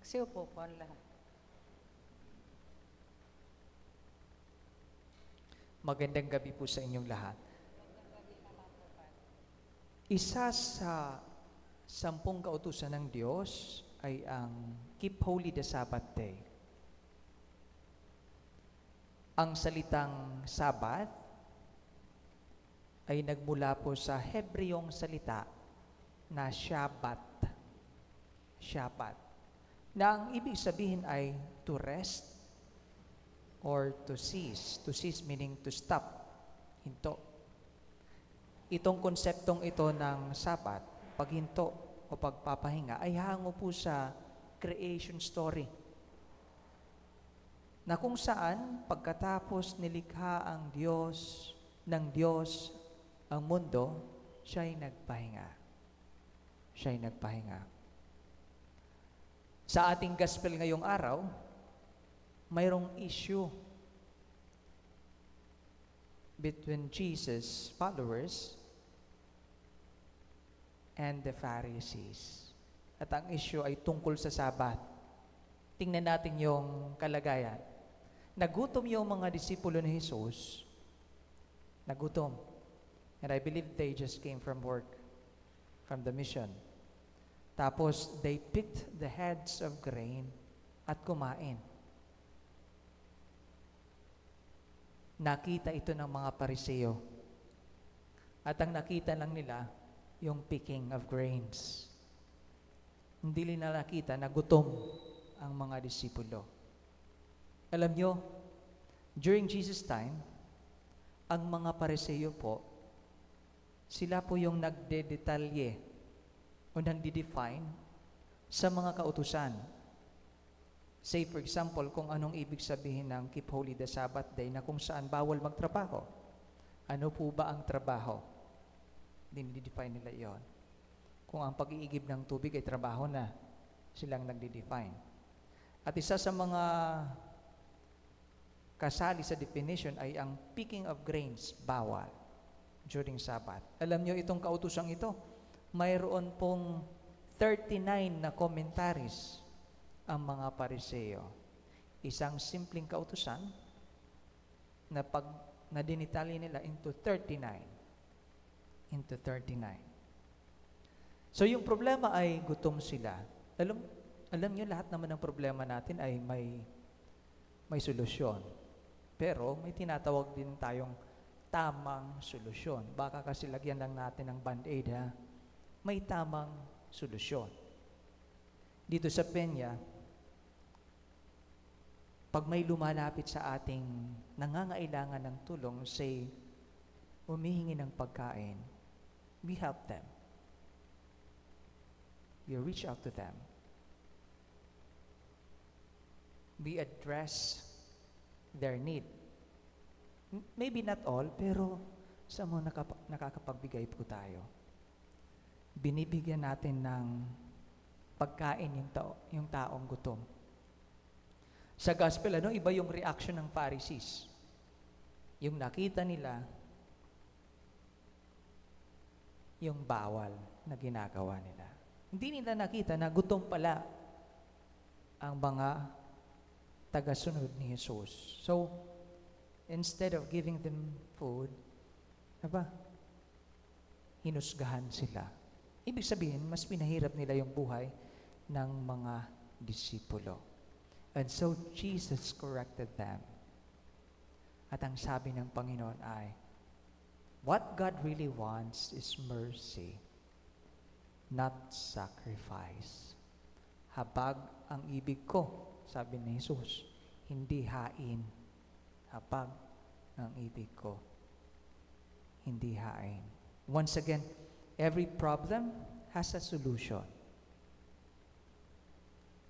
Siupo po ang lahat. Magandang gabi po sa inyong lahat. Isa sa 10 kautusan ng Diyos ay ang Keep Holy the Sabbath Day. Ang salitang Sabbath ay nagmula po sa Hebreyong salita na Shabbat. Shabbat. Na ang ibig sabihin ay to rest or to cease. To cease meaning to stop. Hinto. Itong konseptong ito ng Sabbath, paghinto o pagpapahinga, ay hango po sa creation story. Na kung saan, pagkatapos nilikha ang Diyos, ng Diyos ang mundo, siya'y nagpahinga. Siya'y nagpahinga. Sa ating gospel ngayong araw, mayroong issue between Jesus' followers and the Pharisees. At ang issue ay tungkol sa Sabat. Tingnan natin yung kalagayan. Nagutom yung mga disipulo ni Jesus. Nagutom. And I believe they just came from work, from the mission. Tapos, they picked the heads of grain at kumain. Nakita ito ng mga Pariseo. At ang nakita lang nila, yung picking of grains. Hindi nila nakita na gutom ang mga disipulo. Alam nyo, during Jesus' time, ang mga Pariseo po, sila po yung nagdedetalye o nagde-define sa mga kautusan. Say for example, kung anong ibig sabihin ng Keep Holy the Sabbath Day na kung saan bawal magtrabaho. Ano po ba ang trabaho? Dinidefine nila iyon. Kung ang pag-iigib ng tubig ay trabaho na, silang nagde-define. At isa sa mga kasali sa definition ay ang picking of grains, bawal during Sabbath. Alam nyo itong kautusang ito, mayroon pong 39 na commentaries ang mga Pariseo. Isang simpleng kautusan na na dinitalye nila into 39. Into 39. So yung problema ay gutom sila. Alam niyo lahat naman ng problema natin ay may solusyon. Pero may tinatawag din tayong tamang solusyon. Baka kasi lagyan lang natin ng band-aid, ha? May tamang solusyon. Dito sa Peña, pag may lumalapit sa ating nangangailangan ng tulong, say, humihingi ng pagkain, we help them. We reach out to them. We address their need. Maybe not all, pero sa mga nakakapagbigay po tayo. Binibigyan natin ng pagkain yung taong gutom. Sa gospel, iba yung reaction ng Pharisees. Yung nakita nila, yung bawal na ginagawa nila. Hindi nila nakita na gutom pala ang mga tagasunod ni Jesus. So, instead of giving them food, hinusgahan sila. Ibig sabihin, mas pinahirap nila yung buhay ng mga disipulo. And so, Jesus corrected them. At ang sabi ng Panginoon ay, what God really wants is mercy, not sacrifice. Habag ang ibig ko, sabi ni Jesus, hindi hain. Habag ang ibig ko, hindi hain. Once again, every problem has a solution.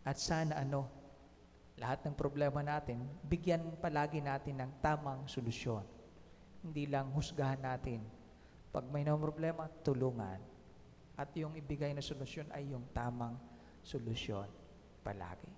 At sana lahat ng problema natin, bigyan palagi natin ng tamang solusyon. Hindi lang husgahan natin. Pag may problema, tulungan. At yung ibigay na solusyon ay yung tamang solusyon palagi.